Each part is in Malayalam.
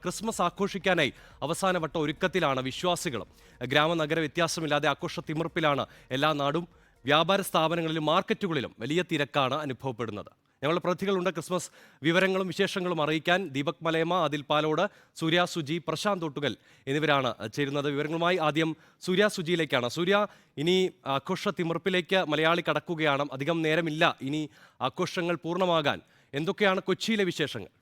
ക്രിസ്മസ് ആഘോഷിക്കാനായി അവസാനവട്ട ഒരുക്കത്തിലാണ് വിശ്വാസികളും. ഗ്രാമനഗര വ്യത്യാസമില്ലാതെ ആഘോഷ തിമിർപ്പിലാണ് എല്ലാ നാടും. വ്യാപാര സ്ഥാപനങ്ങളിലും മാർക്കറ്റുകളിലും വലിയ തിരക്കാണ് അനുഭവപ്പെടുന്നത്. ഞങ്ങളുടെ പ്രതിനിധികളുണ്ട് ക്രിസ്മസ് വിവരങ്ങളും വിശേഷങ്ങളും അറിയിക്കാൻ. ദീപക് മലയമ്മ, ആദിൽ പാലോട്, സൂര്യ സുജി, പ്രശാന്ത് ഒട്ടുകൽ എന്നിവരാണ് ചേരുന്നത്. വിവരങ്ങളുമായി ആദ്യം സൂര്യ സുജിയിലേക്കാണ്. സൂര്യ, ഇനി ആഘോഷ തിമിർപ്പിലേക്ക് മലയാളി കടക്കുകയാണ്. അധികം നേരമില്ല ഇനി ആഘോഷങ്ങൾ പൂർണ്ണമാകാൻ. എന്തൊക്കെയാണ് കൊച്ചിയിലെ വിശേഷങ്ങൾ?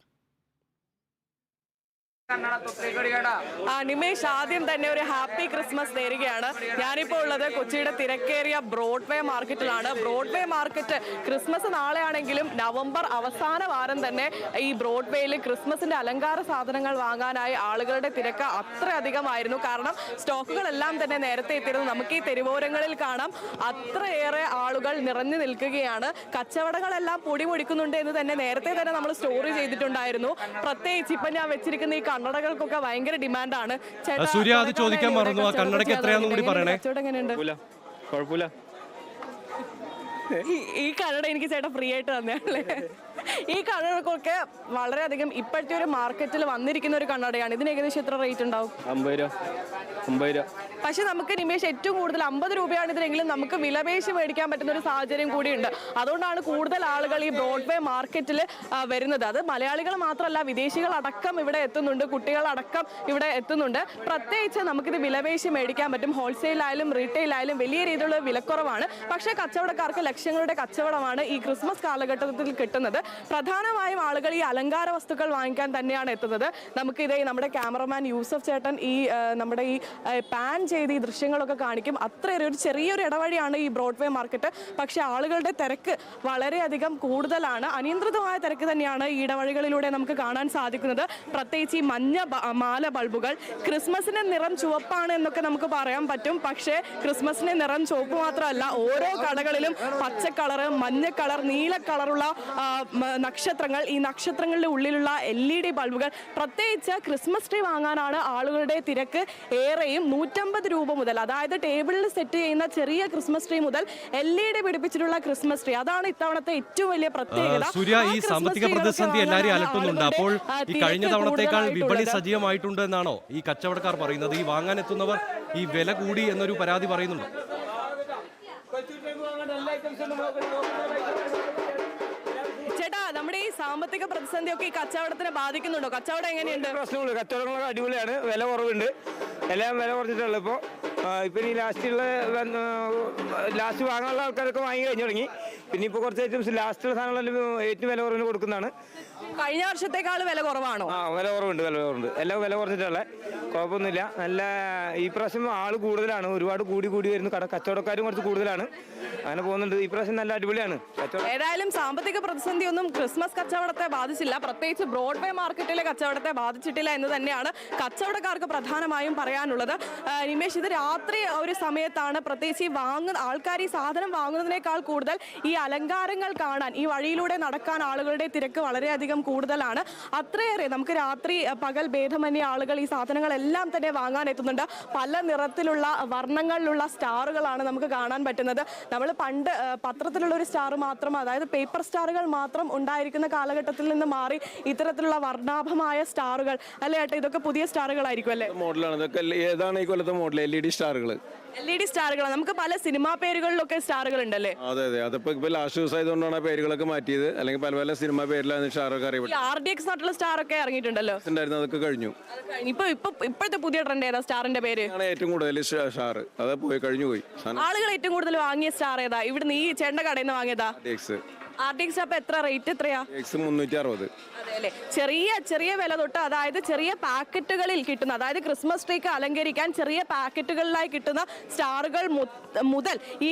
നിമേഷ്, ആദ്യം തന്നെ ഒരു ഹാപ്പി ക്രിസ്മസ് നേരുകയാണ്. ഞാനിപ്പോൾ ഉള്ളത് കൊച്ചിയുടെ തിരക്കേറിയ ബ്രോഡ്വേ മാർക്കറ്റിലാണ്. ബ്രോഡ്വേ മാർക്കറ്റ് ക്രിസ്മസ് നാളെയാണെങ്കിലും നവംബർ അവസാന വാരം തന്നെ ഈ ബ്രോഡ്വേയിൽ ക്രിസ്മസിന്റെ അലങ്കാര സാധനങ്ങൾ വാങ്ങാനായി ആളുകളുടെ തിരക്ക് അത്രയധികമായിരുന്നു. കാരണം സ്റ്റോക്കുകളെല്ലാം തന്നെ നേരത്തെ എത്തിയിരുന്നു. നമുക്ക് ഈ തെരുവോരങ്ങളിൽ കാണാം, അത്രയേറെ ആളുകൾ നിറഞ്ഞു നിൽക്കുകയാണ്. കച്ചവടങ്ങളെല്ലാം പൊടി പൊടിക്കുന്നുണ്ട് എന്ന് തന്നെ നേരത്തെ തന്നെ നമ്മൾ സ്റ്റോറി ചെയ്തിട്ടുണ്ടായിരുന്നു. പ്രത്യേകിച്ച് ഇപ്പൊ ഞാൻ വെച്ചിരിക്കുന്ന ഈ കണ്ണടകൾക്കൊക്കെ ഭയങ്കര ഡിമാൻഡാണ്. സൂര്യ, അത് ചോദിക്കാൻ മറന്നു. ആ കണ്ണടയ്ക്ക് എത്രയാണെന്ന് കൂടി പറയണേ. കുഴപ്പമില്ല. ഈ കണ്ണട എനിക്ക് ചേട്ടാ ഫ്രീ ആയിട്ട് തന്നെയാണല്ലേ? ഈ കണ്ണടക്കൊക്കെ വളരെയധികം ഇപ്പോഴത്തെ ഒരു മാർക്കറ്റിൽ വന്നിരിക്കുന്ന ഒരു കണ്ണടയാണ്. ഇതിന് ഏകദേശം എത്ര റേറ്റ് ഉണ്ടാവും? 50 രൂപ. പക്ഷെ നമുക്ക് നിമേഷ് ഏറ്റവും കൂടുതൽ 50 രൂപയാണ് ഇതിനെങ്കിലും നമുക്ക് വിലപേശി മേടിക്കാൻ പറ്റുന്ന ഒരു സാഹചര്യം കൂടിയുണ്ട്. അതുകൊണ്ടാണ് കൂടുതൽ ആളുകൾ ഈ ബ്രോഡ്വേ മാർക്കറ്റിൽ വരുന്നത്. അത് മലയാളികൾ മാത്രമല്ല, വിദേശികൾ അടക്കം ഇവിടെ എത്തുന്നുണ്ട്, കുട്ടികളടക്കം ഇവിടെ എത്തുന്നുണ്ട്. പ്രത്യേകിച്ച് നമുക്കിത് വിലപേശി മേടിക്കാൻ പറ്റും. ഹോൾസെയിലായാലും റീറ്റെയിലായാലും വലിയ രീതിയിലുള്ള വിലക്കുറവാണ്. പക്ഷേ കച്ചവടക്കാർക്ക് ലക്ഷങ്ങളുടെ കച്ചവടമാണ് ഈ ക്രിസ്മസ് കാലഘട്ടത്തിൽ കിട്ടുന്നത്. പ്രധാനമായും ആളുകൾ ഈ അലങ്കാര വസ്തുക്കൾ വാങ്ങിക്കാൻ തന്നെയാണ് എത്തുന്നത്. നമുക്കിതേ നമ്മുടെ ക്യാമറമാൻ യൂസഫ് ചേട്ടൻ ഈ നമ്മുടെ ഈ പാൻ ചെയ്ത് ഈ ദൃശ്യങ്ങളൊക്കെ കാണിക്കും. അത്രയൊരു ചെറിയൊരു ഇടവഴിയാണ് ഈ ബ്രോഡ്വേ മാർക്കറ്റ്. പക്ഷെ ആളുകളുടെ തിരക്ക് വളരെയധികം കൂടുതലാണ്. അനിയന്ത്രിതമായ തിരക്ക് തന്നെയാണ് ഈ ഇടവഴികളിലൂടെ നമുക്ക് കാണാൻ സാധിക്കുന്നത്. പ്രത്യേകിച്ച് ഈ മഞ്ഞ മാല ബൾബുകൾ, ക്രിസ്മസിന്റെ നിറം ചുവപ്പാണ് എന്നൊക്കെ നമുക്ക് പറയാൻ പറ്റും. പക്ഷേ ക്രിസ്മസിന്റെ നിറം ചുവപ്പ് മാത്രമല്ല, ഓരോ കടകളിലും പച്ച കളറ്, മഞ്ഞ കളർ, നീല കളറുള്ള നക്ഷത്രങ്ങൾ, ഈ നക്ഷത്രങ്ങളുടെ ഉള്ളിലുള്ള LED ബൾബുകൾ. പ്രത്യേകിച്ച് ക്രിസ്മസ് ട്രീ വാങ്ങാനാണ് ആളുകളുടെ തിരക്ക് ഏറെയും. 150 രൂപ മുതൽ, അതായത് ടേബിളിൽ സെറ്റ് ചെയ്യുന്ന ചെറിയ ക്രിസ്മസ് ട്രീ മുതൽ LED പിടിപ്പിച്ചിട്ടുള്ള ക്രിസ്മസ് ട്രീ, അതാണ് ഇത്തവണത്തെ ഏറ്റവും വലിയ പ്രത്യേകത. സൂര്യ, ഈ സാമ്പത്തിക പ്രതിസന്ധി എല്ലാവരും അലട്ടുന്നുണ്ട്. അപ്പോൾ ഈ കഴിഞ്ഞ തവണത്തേക്കാൾ വിപണി സജീവമായിട്ടുണ്ട് എന്നാണോ ഈ കച്ചവടക്കാർ പറയുന്നത്? ഈ വാങ്ങാൻ എത്തുന്നവർ ഈ വില കൂടി എന്നൊരു പരാതി പറയുന്നുണ്ടോ? ചേട്ടാ, നമ്മുടെ ഈ സാമ്പത്തിക പ്രതിസന്ധി ഒക്കെ ഈ കച്ചവടത്തിനെ ബാധിക്കുന്നുണ്ടോ? കച്ചവടം എങ്ങനെയുണ്ട്? പ്രശ്നമുള്ളൂ. കച്ചവടങ്ങളൊക്കെ അടിപൊളിയാണ്. വില കുറവുണ്ട്. എല്ലാം വില കുറച്ചിട്ടുള്ളൂ. ഇപ്പൊ ഈ ലാസ്റ്റ് വാങ്ങാനുള്ള ആൾക്കാരൊക്കെ വാങ്ങി കഴിഞ്ഞു തുടങ്ങി. പിന്നെ ഇപ്പൊ കുറച്ച് ഐറ്റംസ് ലാസ്റ്റുള്ള സാധനങ്ങളെല്ലാം ഏറ്റവും വില കുറവിന് കൊടുക്കുന്നതാണ്. കഴിഞ്ഞ വർഷത്തേക്കാൾ വില കുറവാണോ? വില കുറവുണ്ട്. എല്ലാം വില കുറച്ചിട്ടുള്ള കുഴപ്പമൊന്നുമില്ല. നല്ല ഈ പ്രാവശ്യം ആള് കൂടുതലാണ്. ഒരുപാട് കൂടി വരുന്നു. കച്ചവടക്കാരും കുറച്ച് കൂടുതലാണ്. അങ്ങനെ പോകുന്നുണ്ട്. ഈ പ്രാവശ്യം നല്ല അടിപൊളിയാണ് കച്ചവടം. ഏതായാലും സാമ്പത്തിക പ്രതിസന്ധി ഒന്നും ക്രിസ്മസ് കച്ചവടത്തെ ബാധിച്ചില്ല. പ്രത്യേകിച്ച് ബ്രോഡ്വേ മാർക്കറ്റിലെ കച്ചവടത്തെ ബാധിച്ചിട്ടില്ല എന്ന് തന്നെയാണ് കച്ചവടക്കാർക്ക് പ്രധാനമായും പറയാനുള്ളത്. നിമേഷ്, ഇത് രാത്രി ഒരു സമയത്താണ് പ്രത്യേകിച്ച് ഈ ആൾക്കാർ ഈ സാധനം വാങ്ങുന്നതിനേക്കാൾ കൂടുതൽ ഈ അലങ്കാരങ്ങൾ കാണാൻ, ഈ വഴിയിലൂടെ നടക്കാൻ ആളുകളുടെ തിരക്ക് വളരെയധികം കൂടുതലാണ്. അത്രയേറെ നമുക്ക് രാത്രി പകൽ ഭേദമന്യേ ആളുകൾ ഈ സാധനങ്ങളെല്ലാം തന്നെ വാങ്ങാൻ എത്തുന്നുണ്ട്. പല നിറത്തിലുള്ള വർണ്ണങ്ങളിലുള്ള സ്റ്റാറുകളാണ് നമുക്ക് കാണാൻ പറ്റുന്നത്. നമ്മൾ പണ്ട് പത്രത്തിലുള്ള ഒരു സ്റ്റാർ മാത്രം, അതായത് പേപ്പർ സ്റ്റാറുകൾ മാത്രം ഉണ്ടായിരിക്കുന്ന കാലഘട്ടത്തിൽ നിന്ന് മാറി ഇത്തരത്തിലുള്ള വർണ്ണാഭമായ സ്റ്റാറുകൾ അല്ലേ ഏട്ടാ? ഇതൊക്കെ പുതിയ സ്റ്റാറുകളായിരിക്കും അല്ലേ? മോഡലാണ് ഇതൊക്കെ. ഏതാണ് ഈ കൊല്ലത്തെ മോഡൽ? LED സ്റ്റാറുകൾ. LED സ്റ്റാറുകൾ. നമുക്ക് പല സിനിമാ പേരുകളിലൊക്കെ സ്റ്റാറുകൾ ഉണ്ടല്ലേ? അതെ. അതിപ്പോ ലാസ്റ്റ് ദിവസം ആയതുകൊണ്ടാണ് ആ പേരുകളൊക്കെ മാറ്റിയത്. അല്ലെങ്കിൽ പല സിനിമ പേരിലാണ് സ്റ്റാറൊക്കെ അറിയപ്പെട്ടത്. RDX നാട്ടിലുള്ള സ്റ്റാർ ഒക്കെ ഇറങ്ങിയിട്ടുണ്ടല്ലോ. അതൊക്കെ കഴിഞ്ഞു. ഇപ്പോഴത്തെ പുതിയ ട്രെൻഡ് ഏതാ സ്റ്റാറിന്റെ പേര്? ഏറ്റവും കൂടുതൽ സ്റ്റാർ അത് കഴിഞ്ഞു പോയി. ആളുകൾ ഏറ്റവും കൂടുതൽ വാങ്ങിയ സ്റ്റാർ ഏതാ? ഇവിടുന്ന് ഈ ചേട്ടന്റെ കടയിൽ നിന്ന് വാങ്ങിയതാ? RDX. അപ്പൊ എത്ര റേറ്റ്? എത്രയാ? 360. അതെല്ലേ. ചെറിയ വില തൊട്ട്, അതായത് ചെറിയ പാക്കറ്റുകളിൽ കിട്ടുന്ന, അതായത് ക്രിസ്മസ് ട്രീക്ക് അലങ്കരിക്കാൻ ചെറിയ പാക്കറ്റുകളിലായി കിട്ടുന്ന സ്റ്റാറുകൾ മുതൽ ഈ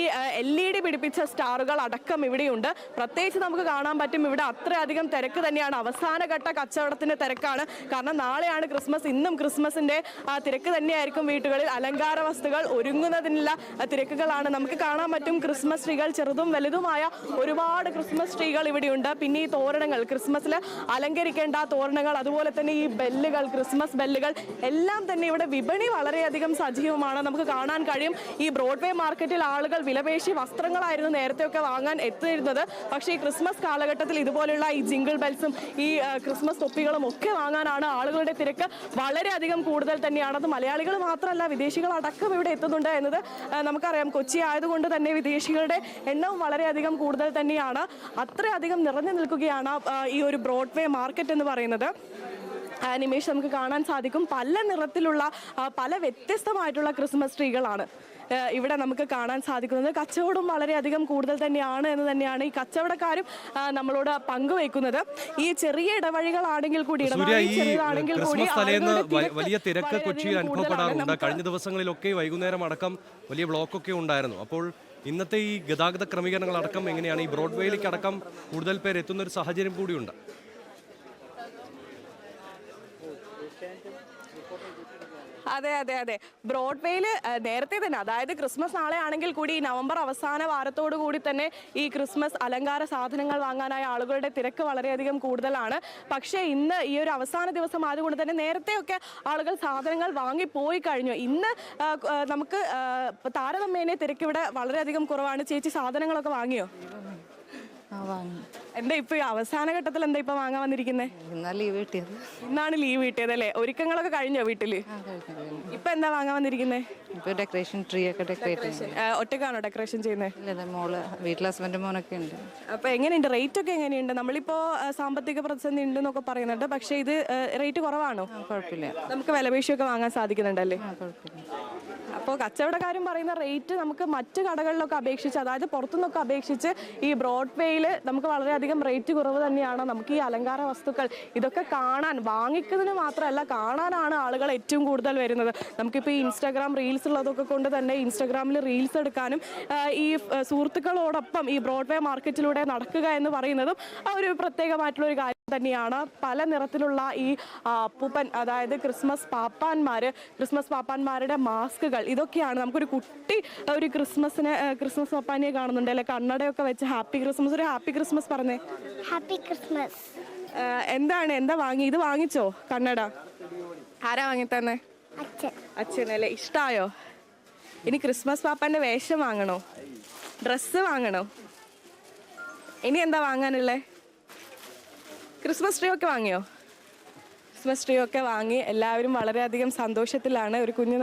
LED പിടിപ്പിച്ച സ്റ്റാറുകൾ അടക്കം ഇവിടെയുണ്ട്. പ്രത്യേകിച്ച് നമുക്ക് കാണാൻ പറ്റും ഇവിടെ അത്രയധികം തിരക്ക് തന്നെയാണ്. അവസാനഘട്ട കച്ചവടത്തിന്റെ തിരക്കാണ്. കാരണം നാളെയാണ് ക്രിസ്മസ്. ഇന്നും ക്രിസ്മസിന്റെ തിരക്ക് തന്നെയായിരിക്കും വീടുകളിൽ. അലങ്കാര വസ്തുക്കൾ ഒരുങ്ങുന്നതിനുള്ള തിരക്കുകളാണ്. നമുക്ക് കാണാൻ പറ്റും ക്രിസ്മസ് ട്രീകൾ, ചെറുതും വലുതുമായ ഒരുപാട് ക്രിസ്മസ് ട്രീകൾ ഇവിടെയുണ്ട്. പിന്നെ ഈ തോരണങ്ങൾ, ക്രിസ്മസിൽ അലങ്കരിക്കേണ്ട തോരണങ്ങൾ, അതുപോലെ തന്നെ ഈ ബെല്ലുകൾ, ക്രിസ്മസ് ബെല്ലുകൾ എല്ലാം തന്നെ ഇവിടെ വിപണി വളരെയധികം സജീവമാണ്. നമുക്ക് കാണാൻ കഴിയും ഈ ബ്രോഡ്വേ മാർക്കറ്റിൽ ആളുകൾ വിലപേശി വസ്ത്രങ്ങളായിരുന്നു നേരത്തെയൊക്കെ വാങ്ങാൻ എത്തിയിരുന്നത്. പക്ഷേ ഈ ക്രിസ്മസ് കാലഘട്ടത്തിൽ ഇതുപോലുള്ള ഈ ജിംഗിൾ ബെൽസും ഈ ക്രിസ്മസ് തൊപ്പികളും ഒക്കെ വാങ്ങാനാണ് ആളുകളുടെ തിരക്ക് വളരെയധികം കൂടുതൽ തന്നെയാണ്. അത് മലയാളികൾ മാത്രമല്ല, വിദേശികളടക്കം ഇവിടെ എത്തുന്നുണ്ട് എന്നത് നമുക്കറിയാം. കൊച്ചി ആയതുകൊണ്ട് തന്നെ വിദേശികളുടെ എണ്ണവും വളരെയധികം കൂടുതൽ തന്നെയാണ്. അത്രയധികം നിറഞ്ഞു നിൽക്കുകയാണ് ഈ ഒരു ബ്രോഡ്വേ മാർക്കറ്റ് എന്ന് പറയുന്നത്. നിമേഷ്, നമുക്ക് കാണാൻ സാധിക്കും പല നിറത്തിലുള്ള പല വ്യത്യസ്തമായിട്ടുള്ള ക്രിസ്മസ് ട്രീകളാണ് ഇവിടെ നമുക്ക് കാണാൻ സാധിക്കുന്നത്. കച്ചവടം വളരെയധികം കൂടുതൽ തന്നെയാണ് എന്ന് തന്നെയാണ് ഈ കച്ചവടക്കാരും നമ്മളോട് പങ്കുവയ്ക്കുന്നത്. ഈ ചെറിയ ഇടവഴികളാണെങ്കിൽ കൂടി ക്രിസ്മസ് തലേന്ന് വലിയ തിരക്ക് കൊച്ചിയിൽ അനുഭവപ്പെടാറുണ്ട്. കഴിഞ്ഞ ദിവസങ്ങളിലൊക്കെ വൈകുന്നേരം അടക്കം വലിയ ബ്ലോക്കൊക്കെ ഉണ്ടായിരുന്നു. അപ്പോൾ ഇന്നത്തെ ഈ ഗതാഗത ക്രമീകരണങ്ങൾ അടക്കം എങ്ങനെയാണ്? ഈ ബ്രോഡ്വേയിലേക്ക് അടക്കം കൂടുതൽ പേർ എത്തുന്ന ഒരു സാഹചര്യം കൂടിയുണ്ട്. അതെ അതെ അതെ ബ്രോഡ്വേയിൽ നേരത്തെ തന്നെ, അതായത് ക്രിസ്മസ് നാളെ ആണെങ്കിൽ കൂടി നവംബർ അവസാന വാരത്തോടു കൂടി തന്നെ ഈ ക്രിസ്മസ് അലങ്കാര സാധനങ്ങൾ വാങ്ങാനായ ആളുകളുടെ തിരക്ക് വളരെയധികം കൂടുതലാണ്. പക്ഷേ ഇന്ന് ഈ ഒരു അവസാന ദിവസം ആയതുകൊണ്ട് തന്നെ നേരത്തെയൊക്കെ ആളുകൾ സാധനങ്ങൾ വാങ്ങിപ്പോയി കഴിഞ്ഞു. ഇന്ന് നമുക്ക് താരതമ്യേന തിരക്ക് ഇവിടെ വളരെയധികം കുറവാണ്. ചേച്ചി സാധനങ്ങളൊക്കെ വാങ്ങിയോ? എന്താ ഇപ്പൊ അവസാന ഘട്ടത്തിൽ എന്താ ഇപ്പൊ വാങ്ങാൻ വന്നിരിക്കുന്നത്? ഇന്നാണ് ലീവ് കിട്ടിയത് അല്ലേ? ഒരുക്കങ്ങളൊക്കെ കഴിഞ്ഞോ വീട്ടില്? ഇപ്പൊ എന്താ വാങ്ങാൻ വന്നിരിക്കുന്നത്? ഡെക്കറേഷൻ ട്രീ ഒക്കെ ഡെക്കറേറ്റ്. ഒറ്റക്കാണോ ഡെക്കറേഷൻ ചെയ്യുന്നത്? മോള് വീട്ടിൽ ഹസ്ബൻഡ് മോനൊക്കെ ഉണ്ട്. അപ്പൊ എങ്ങനെയുണ്ട്? റേറ്റ് ഒക്കെ എങ്ങനെയുണ്ട്? നമ്മളിപ്പോ സാമ്പത്തിക പ്രതിസന്ധി ഉണ്ടെന്നൊക്കെ പറയുന്നുണ്ട്, പക്ഷെ ഇത് റേറ്റ് കുറവാണോ? കുഴപ്പമില്ല, നമുക്ക് വിലപേശിയൊക്കെ വാങ്ങാൻ സാധിക്കുന്നുണ്ടല്ലേ? കുഴപ്പമില്ല. അപ്പോൾ കച്ചവടക്കാരും പറയുന്ന റേറ്റ് നമുക്ക് മറ്റ് കടകളിലൊക്കെ അപേക്ഷിച്ച്, അതായത് പുറത്തുനിന്നൊക്കെ അപേക്ഷിച്ച് ഈ ബ്രോഡ്വേയിൽ നമുക്ക് വളരെയധികം റേറ്റ് കുറവ് തന്നെയാണ്. നമുക്ക് ഈ അലങ്കാര വസ്തുക്കൾ ഇതൊക്കെ കാണാൻ, വാങ്ങിക്കുന്നതിന് മാത്രമല്ല കാണാനാണ് ആളുകൾ ഏറ്റവും കൂടുതൽ വരുന്നത്. നമുക്കിപ്പോൾ ഈ ഇൻസ്റ്റാഗ്രാം റീൽസ് ഉള്ളതൊക്കെ കൊണ്ട് തന്നെ ഇൻസ്റ്റാഗ്രാമിൽ റീൽസ് എടുക്കാനും ഈ സുഹൃത്തുക്കളോടൊപ്പം ഈ ബ്രോഡ്വേ മാർക്കറ്റിലൂടെ നടക്കുക എന്ന് പറയുന്നതും ഒരു പ്രത്യേകമായിട്ടുള്ള ഒരു കാര്യം തന്നെയാണ്. പല നിറത്തിലുള്ള ഈ അപ്പൂപ്പൻ, അതായത് ക്രിസ്മസ് പാപ്പാന്മാരുടെ മാസ്കുകൾ, ഇതൊക്കെയാണ്. നമുക്കൊരു കുട്ടി ഒരു ക്രിസ്മസ് പപ്പാനിയെ കാണുന്നുണ്ട് അല്ലെ? കണ്ണടയൊക്കെ വെച്ച് ഹാപ്പി ക്രിസ്മസ്. ഒരു ഹാപ്പി ക്രിസ്മസ് പറഞ്ഞേ. Happy Christmas. എന്താ വാങ്ങി? ഇത് വാങ്ങിച്ചോ കണ്ണട? ആരാ വാങ്ങി തന്നെ? അച്ഛൻ. ഇഷ്ടായോ? ഇനി ക്രിസ്മസ് പാപ്പാന്റെ വേഷം വാങ്ങണോ? ഡ്രസ്സ് വാങ്ങണോ? ഇനി എന്താ വാങ്ങാനുള്ളേ? ക്രിസ്മസ് ട്രീ ഒക്കെ വാങ്ങിയോ? ക്രിസ്മസ് ട്രീ ഒക്കെ വാങ്ങി എല്ലാവരും വളരെയധികം സന്തോഷത്തിലാണ്. ഒരു കുഞ്ഞു